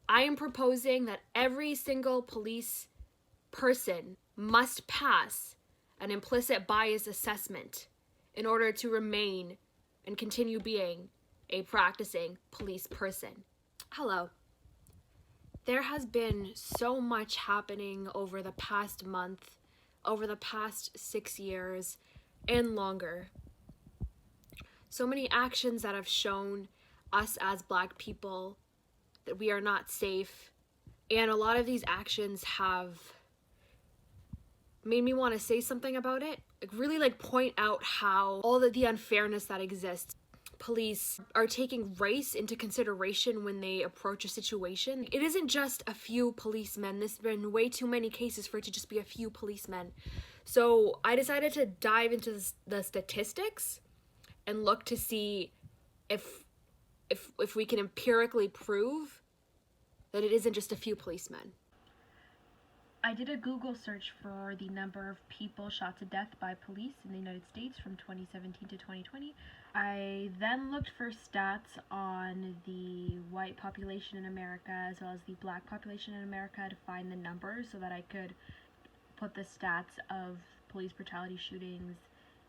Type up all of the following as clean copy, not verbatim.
I am proposing that every single police person must pass an implicit bias assessment in order to remain and continue being a practicing police person. Hello. There has been so much happening over the past month, over the past 6 years, and longer. So many actions that have shown us as Black people that we are not safe, and a lot of these actions have made me want to say something about it, really point out how all the unfairness that exists. Police are taking race into consideration when they approach a situation. It isn't just a few policemen. There's been way too many cases for it to just be a few policemen. So I decided to dive into the statistics and look to see if we can empirically prove that it isn't just a few policemen. I did a Google search for the number of people shot to death by police in the United States from 2017 to 2020. I then looked for stats on the white population in America as well as the Black population in America to find the numbers so that I could put the stats of police brutality shootings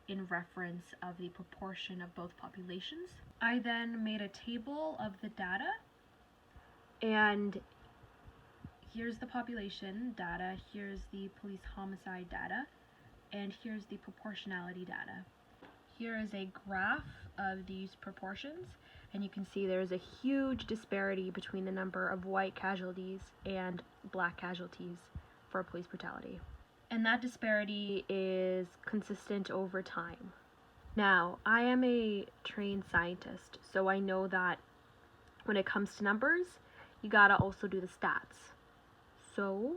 in reference of the proportion of both populations. I then made a table of the data, and here's the population data, here's the police homicide data, and here's the proportionality data. Here is a graph of these proportions, and you can see there's a huge disparity between the number of white casualties and Black casualties for police brutality. And that disparity is consistent over time. Now, I am a trained scientist, so I know that when it comes to numbers, you gotta also do the stats. So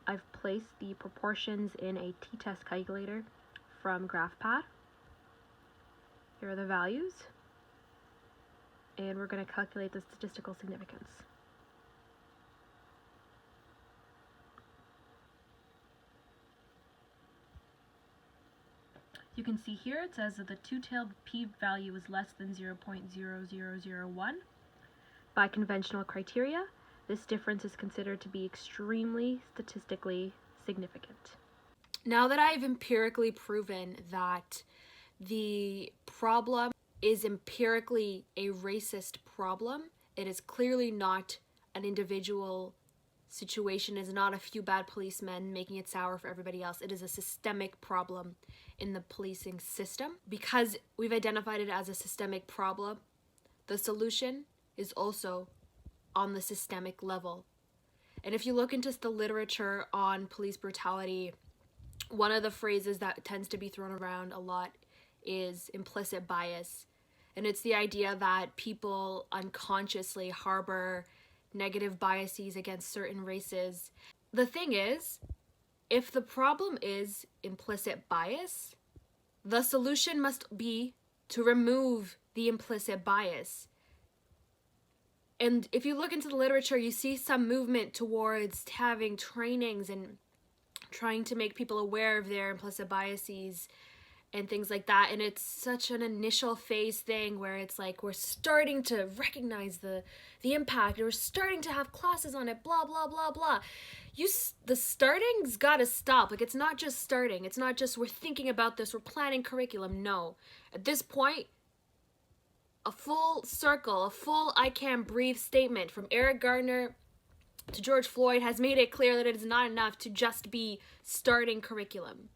I've placed the proportions in a t-test calculator from GraphPad. Here are the values, and we're going to calculate the statistical significance. You can see here it says that the two-tailed p-value is less than 0.0001. By conventional criteria, this difference is considered to be extremely statistically significant. Now that I've empirically proven that the problem is empirically a racist problem, it is clearly not an individual situation, is not a few bad policemen making it sour for everybody else. It is a systemic problem in the policing system. Because we've identified it as a systemic problem, the solution is also on the systemic level. And if you look into the literature on police brutality, one of the phrases that tends to be thrown around a lot is implicit bias. And it's the idea that people unconsciously harbor negative biases against certain races. The thing is, if the problem is implicit bias, the solution must be to remove the implicit bias. And if you look into the literature, you see some movement towards having trainings and trying to make people aware of their implicit biases and things like that. And it's such an initial phase thing where it's like we're starting to recognize the impact, and we're starting to have classes on it, blah, blah, blah, blah. The starting's gotta stop. Like, it's not just starting. It's not just we're thinking about this, we're planning curriculum. No. At this point, a full circle, a full I can't breathe statement from Eric Garner to George Floyd has made it clear that it is not enough to just be starting curriculum.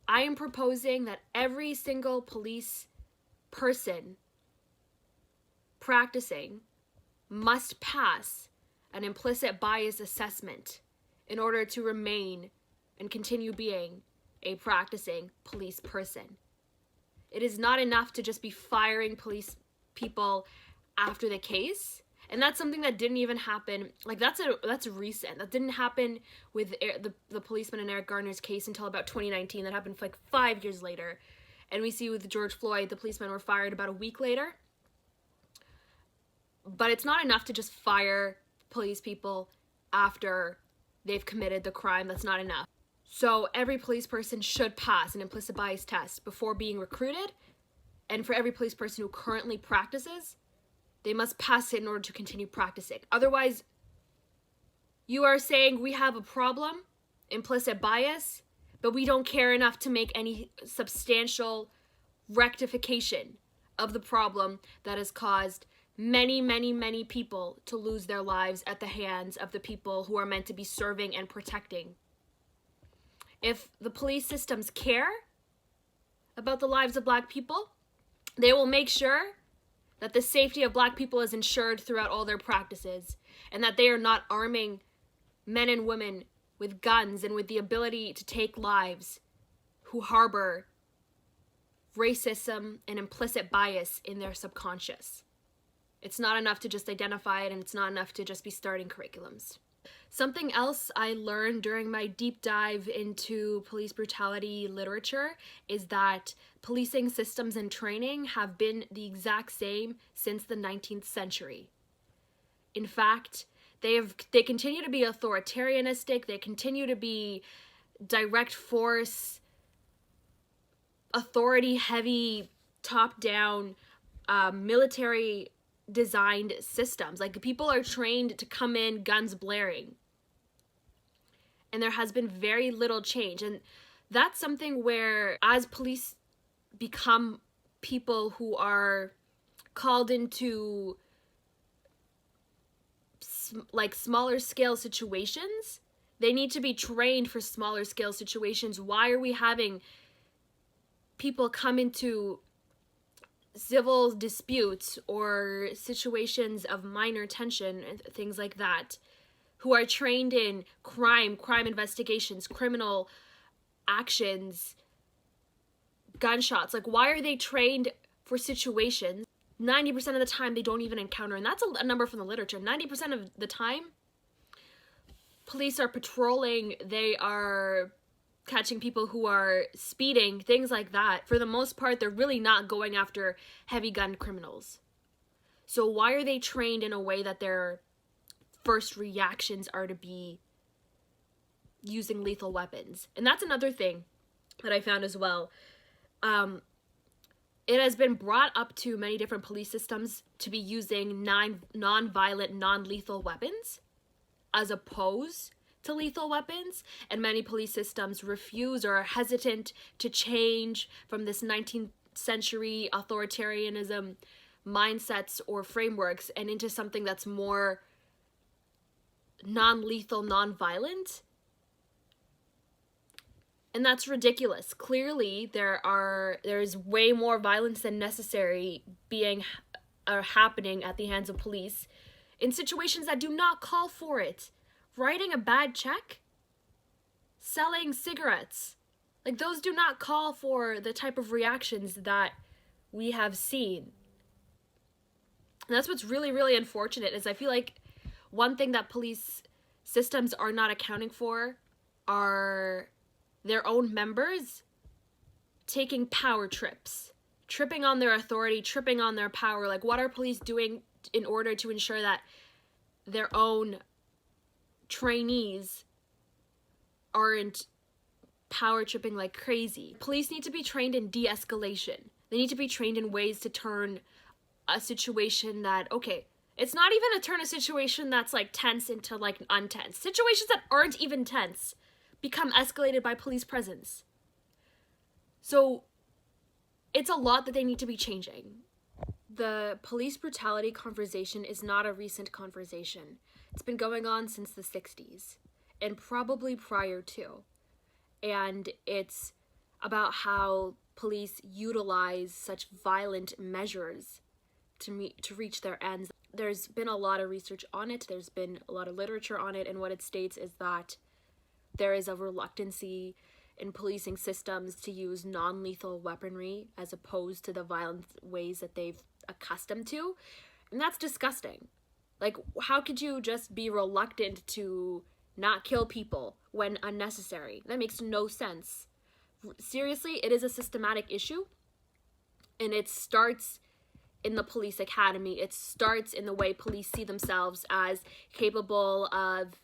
I am proposing that every single police person practicing must pass an implicit bias assessment in order to remain and continue being a practicing police person. It is not enough to just be firing police people after the case. And that's something that didn't even happen. Like, that's recent. That didn't happen with the policeman in Eric Garner's case until about 2019. That happened like 5 years later. And we see with George Floyd, the policemen were fired about a week later. But it's not enough to just fire police people after they've committed the crime. That's not enough. So every police person should pass an implicit bias test before being recruited. And for every police person who currently practices, They must pass it in order to continue practicing. Otherwise, you are saying we have a problem, implicit bias, but we don't care enough to make any substantial rectification of the problem that has caused many, many, many people to lose their lives at the hands of the people who are meant to be serving and protecting. If the police systems care about the lives of Black people, they will make sure that the safety of Black people is ensured throughout all their practices, and that they are not arming men and women with guns and with the ability to take lives who harbor racism and implicit bias in their subconscious. It's not enough to just identify it, and it's not enough to just be starting curriculums. Something else I learned during my deep dive into police brutality literature is that policing systems and training have been the exact same since the 19th century. In fact, they continue to be authoritarianistic, they continue to be direct force, authority-heavy, top-down, military-designed systems. Like, people are trained to come in guns blaring. And there has been very little change. And that's something where, as police become people who are called into like smaller scale situations, they need to be trained for smaller scale situations. Why are we having people come into civil disputes or situations of minor tension and things like that, who are trained in crime investigations, criminal actions, gunshots? Like, why are they trained for situations 90% of the time they don't even encounter? And that's a number from the literature. 90% of the time, police are patrolling, they are catching people who are speeding, things like that. For the most part, they're really not going after heavy gun criminals. So why are they trained in a way that their first reactions are to be using lethal weapons? And that's another thing that I found as well. It has been brought up to many different police systems to be using non-violent, non-lethal weapons as opposed to lethal weapons, and many police systems refuse or are hesitant to change from this 19th century authoritarianism mindsets or frameworks and into something that's more non-lethal, non-violent. And that's ridiculous. Clearly, there's way more violence than necessary happening at the hands of police in situations that do not call for it. Writing a bad check, selling cigarettes, like, those do not call for the type of reactions that we have seen. And that's what's really, really unfortunate, is I feel like one thing that police systems are not accounting for are their own members taking power trips, tripping on their authority, tripping on their power. Like, what are police doing in order to ensure that their own trainees aren't power tripping like crazy? Police need to be trained in de-escalation. They need to be trained in ways to turn a situation that, okay, it's not even to turn a situation that's like tense into like untense. Situations that aren't even tense become escalated by police presence. So it's a lot that they need to be changing. The police brutality conversation is not a recent conversation. It's been going on since the 60s, and probably prior to. And it's about how police utilize such violent measures to reach their ends. There's been a lot of research on it, there's been a lot of literature on it, and what it states is that there is a reluctancy in policing systems to use non-lethal weaponry as opposed to the violent ways that they've accustomed to. And that's disgusting. Like, how could you just be reluctant to not kill people when unnecessary? That makes no sense. Seriously, it is a systematic issue, and it starts in the police academy. It starts in the way police see themselves as capable of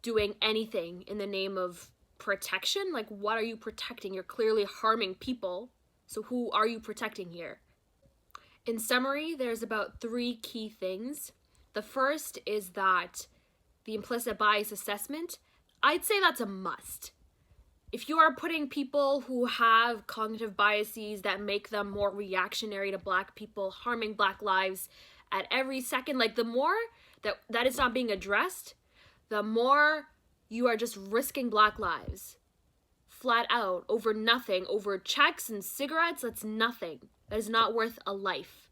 doing anything in the name of protection. Like, what are you protecting? You're clearly harming people. So who are you protecting here? In summary, there's about 3 key things. The first is that the implicit bias assessment, I'd say that's a must. If you are putting people who have cognitive biases that make them more reactionary to Black people, harming Black lives at every second, like the more that is not being addressed, the more you are just risking Black lives. Flat out, over nothing, over checks and cigarettes, that's nothing. That is not worth a life.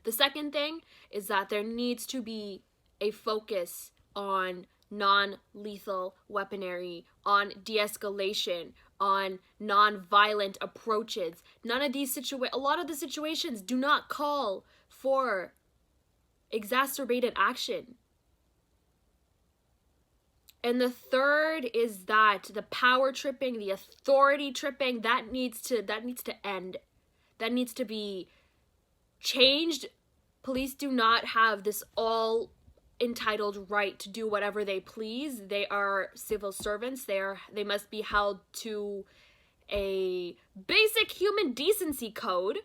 The second thing is that there needs to be a focus on non-lethal weaponry, on de-escalation, on non-violent approaches. None of these a lot of the situations do not call for exacerbated action. And the third is that the power tripping, the authority tripping, that needs to end. That needs to be changed. Police do not have this all entitled right to do whatever they please. They are civil servants. They must be held to a basic human decency code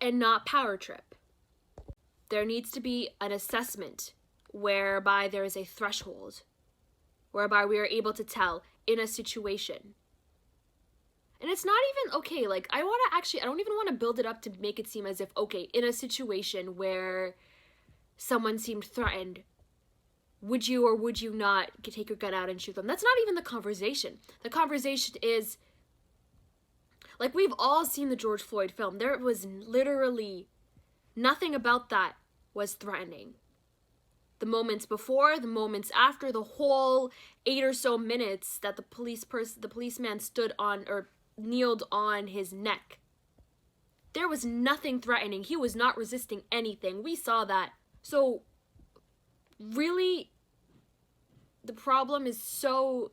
and not power trip. There needs to be an assessment whereby there is a threshold, whereby we are able to tell in a situation. And it's not even, okay, like, I don't even want to build it up to make it seem as if, okay, in a situation where someone seemed threatened, would you or would you not take your gun out and shoot them? That's not even the conversation. The conversation is, like, we've all seen the George Floyd film. There was literally nothing about that was threatening. The moments before, the moments after, the whole 8 or so minutes that the policeman stood on or kneeled on his neck, there was nothing threatening. He was not resisting anything. We saw that. So really, the problem is to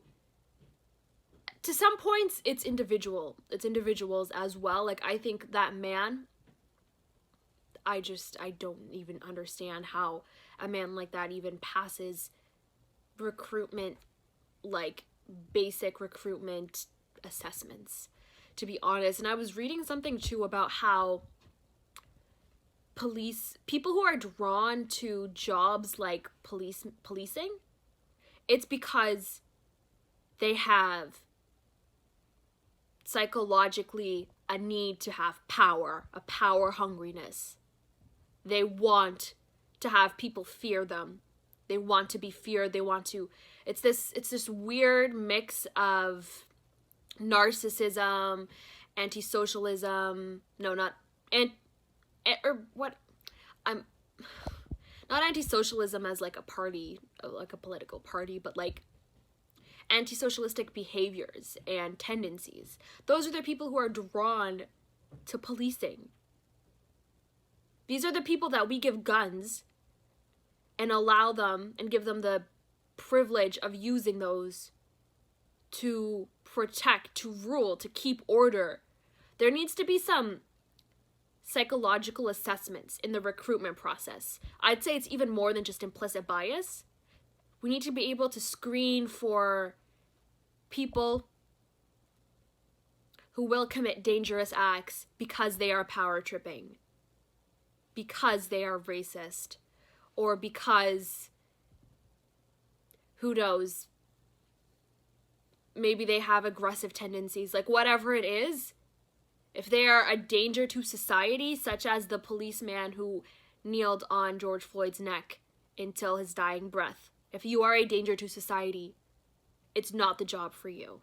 some points, it's individuals as well. Like, I think that man, I don't even understand how a man like that even passes recruitment, like basic recruitment assessments, to be honest. And I was reading something too about how people who are drawn to jobs like policing, it's because they have psychologically a need to have power, a power hungriness. They want to have people fear them. They want to be feared. It's this weird mix of narcissism, anti-socialism, not anti-socialism as like a party, like a political party, but like anti-socialistic behaviors and tendencies. Those are the people who are drawn to policing. These are the people that we give guns and allow them and give them the privilege of using those to protect, to rule, to keep order. There needs to be some psychological assessments in the recruitment process. I'd say it's even more than just implicit bias. We need to be able to screen for people who will commit dangerous acts because they are power tripping, because they are racist, or because, who knows, maybe they have aggressive tendencies, like whatever it is. If they are a danger to society, such as the policeman who kneeled on George Floyd's neck until his dying breath, if you are a danger to society, it's not the job for you.